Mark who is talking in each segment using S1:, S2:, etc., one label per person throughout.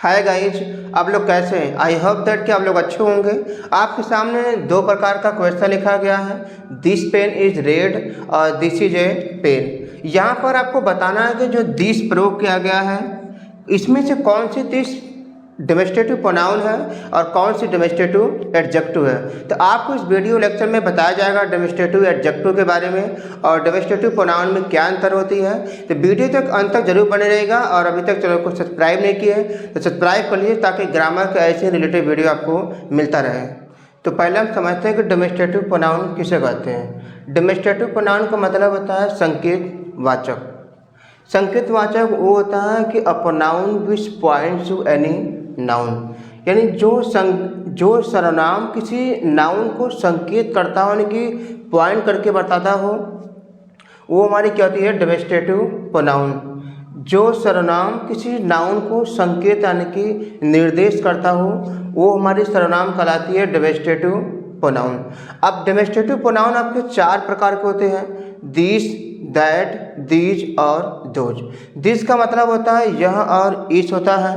S1: Hi guys, आप लोग कैसे हैं? आई होप दैट कि आप लोग अच्छे होंगे। आपके सामने दो प्रकार का क्वेश्चन लिखा गया है, दिस पेन इज रेड और दिस इज ए पेन। यहाँ पर आपको बताना है कि जो दिस प्रयोग किया गया है इसमें से कौन सी दिस डेमोस्ट्रेटिव प्रोनाउन है और कौन सी डेमोस्ट्रेटिव एडजेक्टिव है। तो आपको इस वीडियो लेक्चर में बताया जाएगा डेमोस्ट्रेटिव एडजेक्टिव के बारे में और डेमोस्ट्रेटिव प्रोनाउन में क्या अंतर होती है। तो वीडियो तक अंत तक जरूर बने रहेगा और अभी तक चैनल को सब्सक्राइब नहीं किए तो सब्सक्राइब कर लीजिए ताकि ग्रामर के ऐसे रिलेटेड वीडियो आपको मिलता रहे। तो पहले हम समझते हैं कि डेमोस्ट्रेटिव प्रोनाउन किसे कहते हैं। डेमोस्ट्रेटिव प्रोनाउन का मतलब होता है संकेत वाचक। संकेत वाचक वो होता है कि a pronoun which points to any noun, यानी जो सर्वनाम किसी नाउन को संकेत करता हो, यानी कि पॉइंट करके बताता हो, वो हमारी क्या होती है डेमोस्ट्रेटिव प्रोनाउन। जो सर्वनाम किसी नाउन को संकेत यानी कि निर्देश करता हो वो हमारी सर्वनाम कहलाती है डेमोस्ट्रेटिव प्रोनाउन। अब डेमोस्ट्रेटिव प्रोनाउन आपके चार प्रकार के होते हैं, दिस, दैट, दीज और दोज। दिस का मतलब होता है यह और इस होता है,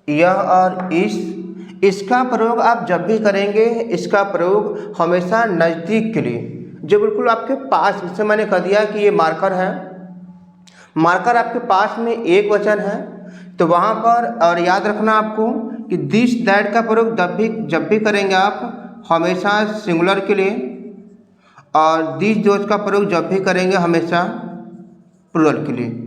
S1: यह और इस। इसका प्रयोग आप जब भी करेंगे इसका प्रयोग हमेशा नज़दीक के लिए, जो बिल्कुल आपके पास, जैसे मैंने कह दिया कि ये मार्कर है, मार्कर आपके पास में एक वचन है तो वहाँ पर, और याद रखना आपको कि दिस दैट का प्रयोग जब भी करेंगे आप हमेशा सिंगुलर के लिए, और दिस दोज का प्रयोग जब भी करेंगे हमेशा प्लूरल के लिए।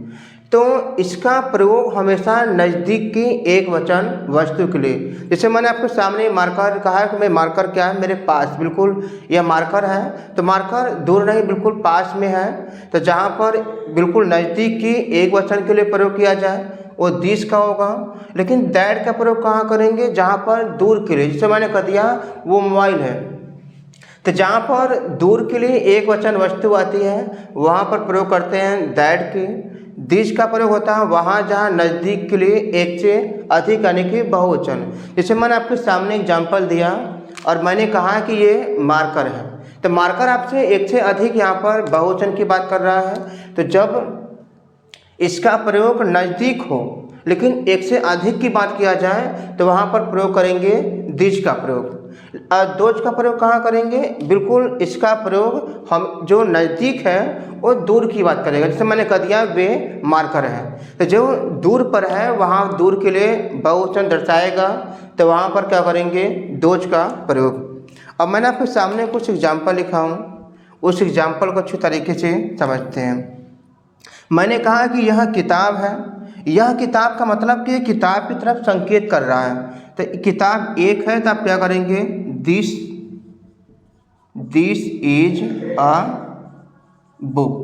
S1: तो इसका प्रयोग हमेशा नज़दीक की एक वचन वस्तु के लिए, जैसे मैंने आपके सामने मार्कर कहा है कि मैं मार्कर क्या है मेरे पास, बिल्कुल यह मार्कर है तो मार्कर दूर नहीं बिल्कुल पास में है। तो जहाँ पर बिल्कुल नज़दीक की एक वचन के लिए प्रयोग किया जाए वो दिस का होगा। लेकिन दैट का प्रयोग कहाँ करेंगे, जहाँ पर दूर के लिए, जैसे मैंने कह दिया वो मोबाइल है, तो जहाँ पर दूर के लिए एक वचन वस्तु आती है वहाँ पर प्रयोग करते हैं दैट के। दिस का प्रयोग होता है वहाँ जहाँ नज़दीक के लिए एक से अधिक यानी कि बहुवचन। जैसे मैंने आपके सामने एग्जाम्पल दिया और मैंने कहा कि ये मार्कर है, तो मार्कर आपसे एक से अधिक यहाँ पर बहुवचन की बात कर रहा है। तो जब इसका प्रयोग नज़दीक हो लेकिन एक से अधिक की बात किया जाए तो वहाँ पर प्रयोग करेंगे दिस का प्रयोग। दोज का प्रयोग कहाँ करेंगे, बिल्कुल इसका प्रयोग हम जो नज़दीक है वो दूर की बात करेगा। जैसे मैंने कह दिया वे मार्कर है, तो जो दूर पर है वहाँ दूर के लिए बहुवचन दर्शाएगा तो वहाँ पर क्या करेंगे दोज का प्रयोग। अब मैंने आपके सामने कुछ एग्जाम्पल लिखा हूँ, उस एग्जाम्पल को अच्छी तरीके से समझते हैं। मैंने कहा कि यह किताब है, यह किताब का मतलब कि किताब की तरफ संकेत कर रहा है। तो किताब एक है तो आप क्या करेंगे दिस इज अ बुक।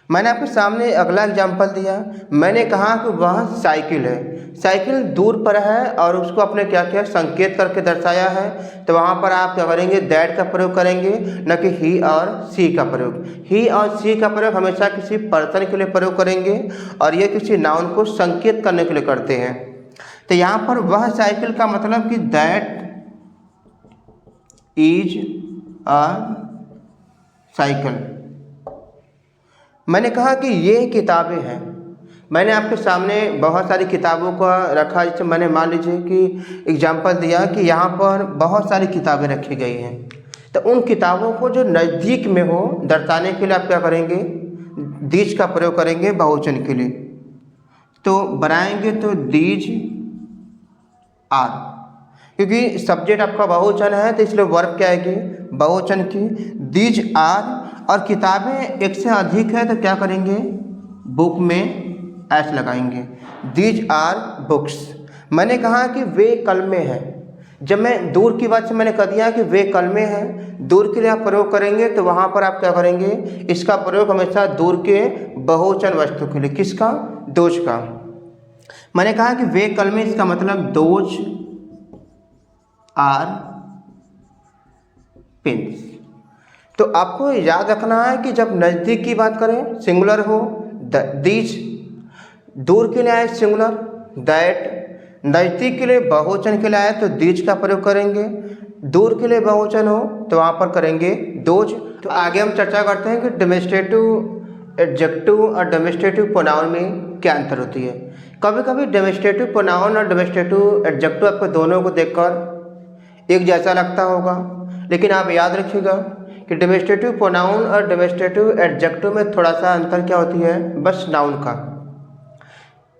S1: मैंने आपके सामने अगला एग्जाम्पल दिया, मैंने कहा कि वह साइकिल है, साइकिल दूर पर है और उसको अपने क्या किया संकेत करके दर्शाया है तो वहाँ पर आप क्या करेंगे दैट का प्रयोग करेंगे, न कि ही और सी का प्रयोग। ही और सी का प्रयोग हमेशा किसी पर्सन के लिए प्रयोग करेंगे और ये किसी नाउन को संकेत करने के लिए करते हैं। तो यहाँ पर वह साइकिल का मतलब कि दैट इज अ साइकिल। मैंने कहा कि ये किताबें हैं, मैंने आपके सामने बहुत सारी किताबों का रखा, जैसे मैंने मान लीजिए कि एग्जाम्पल दिया कि यहाँ पर बहुत सारी किताबें रखी गई हैं, तो उन किताबों को जो नज़दीक में हो दर्शाने के लिए आप क्या करेंगे दीज का प्रयोग करेंगे बहुवचन के लिए। तो बनाएंगे तो दीज आर, क्योंकि सब्जेक्ट आपका बहुवचन है तो इसलिए वर्ब क्या आएगी बहुवचन की, दीज आर। और किताबें एक से अधिक है तो क्या करेंगे बुक में एस लगाएंगे, दीज आर बुक्स। मैंने कहा कि वे कलमे हैं, जब मैं दूर की बात से मैंने कह दिया कि वे कलमे हैं, दूर के लिए आप प्रयोग करेंगे तो वहाँ पर आप क्या करेंगे इसका प्रयोग हमेशा दूर के बहुवचन वस्तु के लिए, किसका दोज का। मैंने कहा कि वे कलमे, इसका मतलब दोज आर पेन्स। तो आपको याद रखना है कि जब नज़दीक की बात करें सिंगुलर हो दीज, दूर के लिए आए सिंगुलर दैट, नज़दीक के लिए बहुवचन के लिए आए तो दीज का प्रयोग करेंगे, दूर के लिए बहुवचन हो तो वहाँ पर करेंगे दोज। तो आगे हम चर्चा करते हैं कि डेमोस्ट्रेटिव एडजेक्टिव और डेमोस्ट्रेटिव प्रोनाउन में क्या अंतर होती है। कभी कभी डेमोस्ट्रेटिव प्रोनाउन और डेमोस्ट्रेटिव एडजेक्टिव आपको दोनों को देखकर एक जैसा लगता होगा, लेकिन आप याद रखिएगा कि डेमोस्ट्रेटिव प्रोनाउन और डेमोस्ट्रेटिव एडजेक्टिव में थोड़ा सा अंतर क्या होती है, बस नाउन का।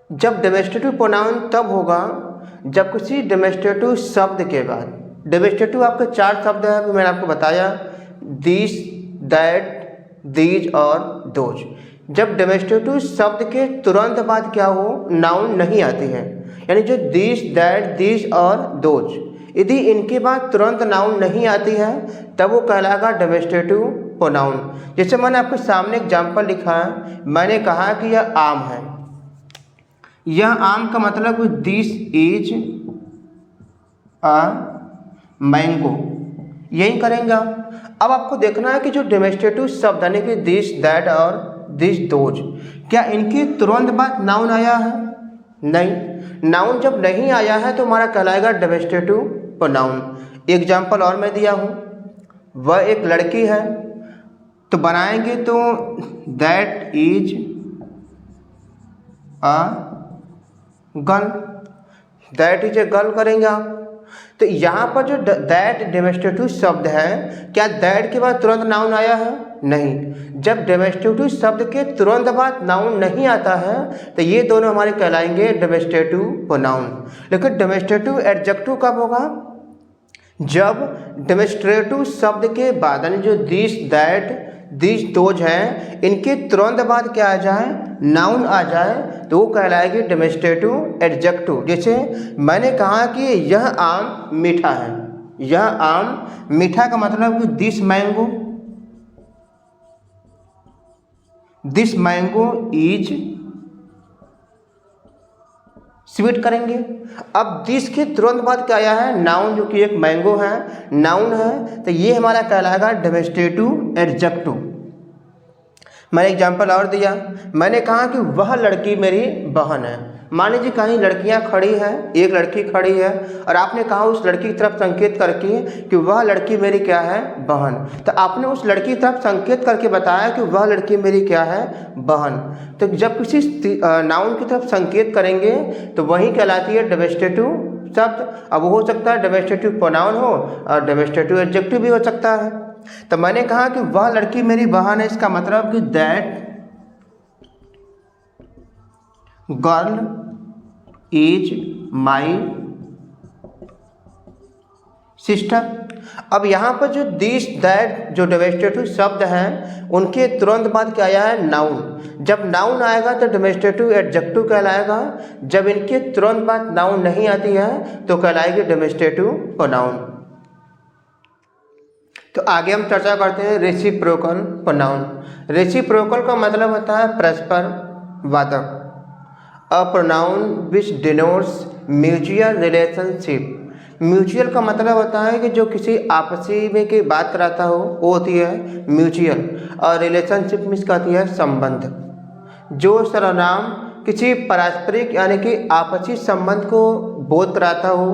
S1: जब डेमोस्ट्रेटिव प्रोनाउन तब होगा जब किसी डेमोस्ट्रेटिव शब्द के बाद, डेमोस्ट्रेटिव आपके 4 शब्द हैं, अभी मैंने आपको बताया, दिस, दैट, दीज और दोज। जब डेमोस्ट्रेटिव शब्द के तुरंत बाद क्या हो, नाउन नहीं आती है, यानी जो दिस, दैट, दीज और दोज, यदि इनके बाद तुरंत नाउन नहीं आती है तब वो कहलाएगा डेमोस्ट्रेटिव प्रोनाउन। जैसे मैंने आपके सामने एग्जाम्पल लिखा है, मैंने कहा कि यह आम है, यह आम का मतलब दिस इज अ मैंगो, यही करेंगे आप। अब आपको देखना है कि जो डेमोस्ट्रेटिव शब्द यानी कि दिस, दैट और दिस, दोज, क्या इनके तुरंत बाद नाउन आया है? नहीं। नाउन जब नहीं आया है तो हमारा कहलाएगा डेमोस्ट्रेटिव प्रोनाउन। एग्जाम्पल और मैं दिया हूँ, वह एक लड़की है, तो बनाएंगे तो that is a girl, that is a girl करेंगे आप। तो यहाँ पर जो दैट डेमोस्ट्रेटिव शब्द है, क्या दैट के बाद तुरंत नाउन आया है? नहीं। जब डेमोस्ट्रेटिव शब्द के तुरंत बाद नाउन नहीं आता है तो ये दोनों हमारे कहलाएंगे डेमोस्ट्रेटिव प्रोनाउन। लेकिन डेमोस्ट्रेटिव एडजेक्टिव कब होगा? जब डेमोस्ट्रेटिव शब्द के बाद यानी जो दिस, दैट, दिस, दोज हैं, इनके तुरंत बाद क्या आ जाए, नाउन आ जाए, तो वो कहलाएगी डेमोस्ट्रेटिव एडजेक्टिव। जैसे मैंने कहा कि यह आम मीठा है, यह आम मीठा का मतलब कि दिस मैंगो इज स्वीट करेंगे। अब दिस के तुरंत बाद क्या आया है, नाउन, जो कि एक मैंगो है, नाउन है, तो ये हमारा कहलाएगा डेमोस्ट्रेटिव एडजेक्टिव। मैंने एग्जाम्पल और दिया, मैंने कहा कि वह लड़की मेरी बहन है। मान लीजिए कहीं लड़कियां खड़ी हैं, एक लड़की खड़ी है और आपने कहा उस लड़की की तरफ संकेत करके कि वह लड़की मेरी क्या है, बहन। तो आपने उस लड़की की तरफ संकेत करके बताया कि वह लड़की मेरी क्या है, बहन। तो जब किसी नाउन की तरफ संकेत करेंगे तो वही कहलाती है डेमोस्ट्रेटिव शब्द। अब हो सकता है डेमोस्ट्रेटिव प्रोनाउन हो और डेमोस्ट्रेटिव एडजेक्टिव भी हो सकता है। तो मैंने कहा कि वह लड़की मेरी बहन है, इसका मतलब कि that girl is my sister. अब यहाँ पर जो दिस, दैट, जो डेमोस्ट्रेटिव शब्द हैं, उनके तुरंत बाद क्या आया है, नाउन। जब नाउन आएगा तो डेमोस्ट्रेटिव एडजेक्टिव कहलाएगा। जब इनके तुरंत बाद नाउन नहीं आती है तो कहलाएगी डेमोस्ट्रेटिव प्रोनाउन। तो आगे हम चर्चा करते हैं रेसिप्रोकल प्रोनाउन। रेसिप्रोकल का मतलब होता है परस्पर वादक। अ प्रोनाउन विच डिनोट्स म्यूचुअल रिलेशनशिप। म्यूचुअल का मतलब होता है कि जो किसी आपसी में की बात कराता हो वो होती है म्यूचुअल, और रिलेशनशिप मीन्स कहती है संबंध। जो सर्वनाम किसी पारस्परिक यानी कि आपसी संबंध को बोध कराता हो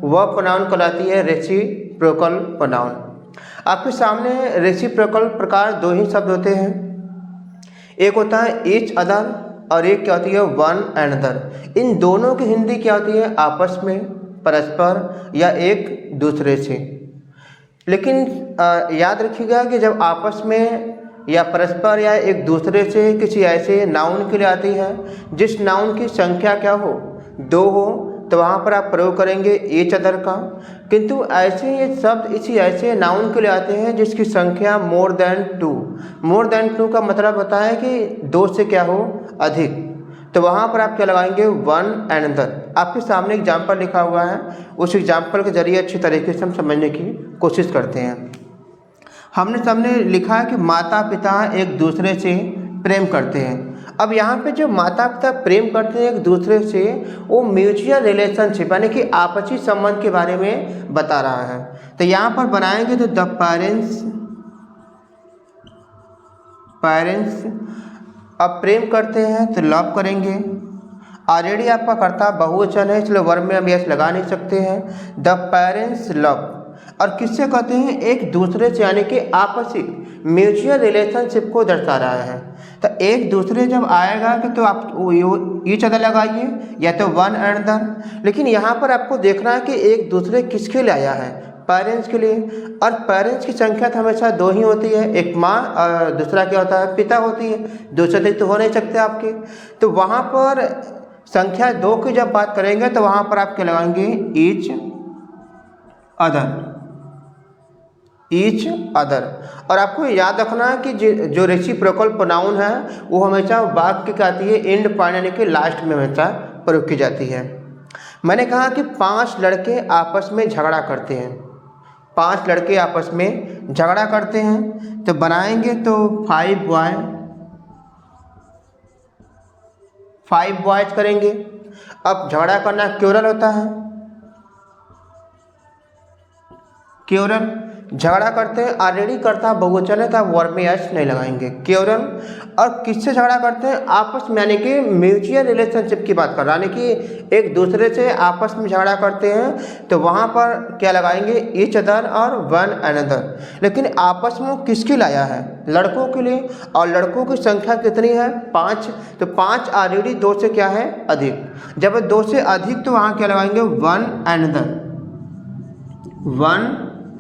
S1: वह प्रोनाउन कहलाती है रेसिप्रोकल प्रोनाउन। आपके सामने रेसिप्रोकल प्रकार 2 ही शब्द होते हैं, एक होता है ईच अदर और एक क्या होती है, वन एंड अदर। इन दोनों की हिंदी क्या होती है, आपस में, परस्पर या एक दूसरे से। लेकिन याद रखिएगा कि जब आपस में या परस्पर या एक दूसरे से किसी ऐसे नाउन के लिए आती है जिस नाउन की संख्या क्या हो, 2 हो, तो वहाँ पर आप प्रयोग करेंगे ईच अदर का। किंतु ऐसे ये शब्द इसी ऐसे नाउन के लिए आते हैं जिसकी संख्या मोर देन 2। मोर देन 2 का मतलब होता है कि 2 से क्या हो, अधिक, तो वहाँ पर आप क्या लगाएंगे, वन एंड अदर। आपके सामने एग्जाम्पल लिखा हुआ है, उस एग्जाम्पल के जरिए अच्छी तरीके से हम समझने की कोशिश करते हैं। हमने सामने लिखा है कि माता पिता एक दूसरे से प्रेम करते हैं। अब यहाँ पे जो माता पिता प्रेम करते हैं एक दूसरे से, वो म्यूचुअल रिलेशनशिप यानी कि आपसी संबंध के बारे में बता रहा है। तो यहाँ पर बनाएंगे तो द पेरेंट्स अब प्रेम करते हैं तो लव करेंगे। ऑलरेडी आपका कर्ता बहुवचन है इसलिए वर्ब में हम यस लगा नहीं सकते हैं। द पेरेंट्स लव, और किससे कहते हैं, एक दूसरे से यानी कि आपसी म्यूचुअल रिलेशनशिप को दर्शा रहा है। तो एक दूसरे जब आएगा कि तो आप ईच अदर लगाइए या तो वन अनदर, लेकिन यहाँ पर आपको देखना है कि एक दूसरे किसके लिए आया है, पेरेंट्स के लिए। और पेरेंट्स की संख्या तो हमेशा दो ही होती है, एक माँ और दूसरा क्या होता है, पिता होती है, दूसरे तो हो नहीं सकते आपके। तो वहाँ पर संख्या दो की जब बात करेंगे तो वहाँ पर आप क्या लगाएंगे, ईच अदर, ईच अदर। और आपको याद रखना है कि जो रेसिप्रोकल प्रोनाउन है वो हमेशा वाक्य की आती है एंड पॉइंट यानी कि लास्ट में हमेशा प्रयोग की जाती है। मैंने कहा कि 5 लड़के आपस में झगड़ा करते हैं, 5 लड़के आपस में झगड़ा करते हैं, तो बनाएंगे तो 5 बॉयज करेंगे। अब झगड़ा करना क्योरल होता है, क्योरल झगड़ा करते हैं, ऑलरेडी करता बहुवचन है तो आप वर्ब में एस नहीं लगाएंगे, क्योरल। और किससे झगड़ा करते हैं, आपस में, यानी कि म्यूचुअल रिलेशनशिप की बात कर रहा है, यानी कि एक दूसरे से आपस में झगड़ा करते हैं तो वहाँ पर क्या लगाएंगे, ईच अदर और वन अनदर। लेकिन आपस में किसके लाया है, लड़कों के लिए, और लड़कों की संख्या कितनी है, 5। तो 5 ऑलरेडी 2 से क्या है, अधिक। जब 2 से अधिक तो वहाँ क्या लगाएंगे, वन अनदर, वन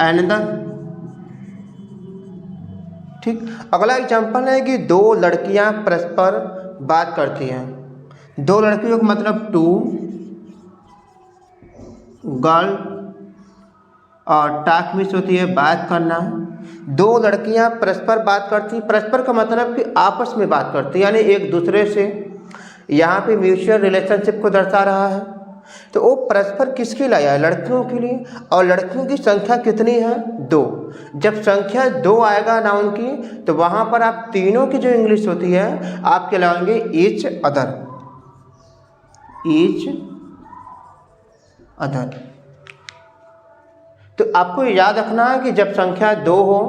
S1: अनदर। ठीक। अगला एग्जाम्पल है कि 2 लड़कियां परस्पर बात करती हैं। 2 लड़कियों का मतलब 2 गर्ल, और टाक मिस होती है बात करना। 2 लड़कियां परस्पर बात करती, परस्पर का मतलब कि आपस में बात करती, यानी एक दूसरे से। यहाँ पे म्यूचुअल रिलेशनशिप को दर्शा रहा है। तो वो परस्पर किसके लाया है, लड़कियों के लिए। और लड़कियों की संख्या कितनी है, 2। जब संख्या 2 आएगा नाउन की तो वहाँ पर आप तीनों की जो इंग्लिश होती है आप क्या लगाएंगे, ईच अदर, ईच अदर। तो आपको याद रखना है कि जब संख्या 2 हो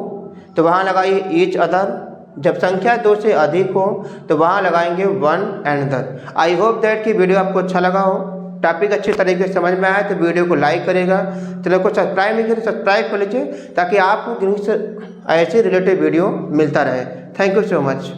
S1: तो वहाँ लगाइए ईच अदर, जब संख्या 2 से अधिक हो तो वहाँ लगाएंगे one another. I hope that कि वीडियो आपको अच्छा लगा हो, टॉपिक अच्छी तरीके से समझ में आया तो वीडियो को लाइक करेगा, चैनल को सब्सक्राइब नहीं करें सब्सक्राइब कर लीजिए ताकि आपको ऐसे रिलेटेड वीडियो मिलता रहे। Thank you so much.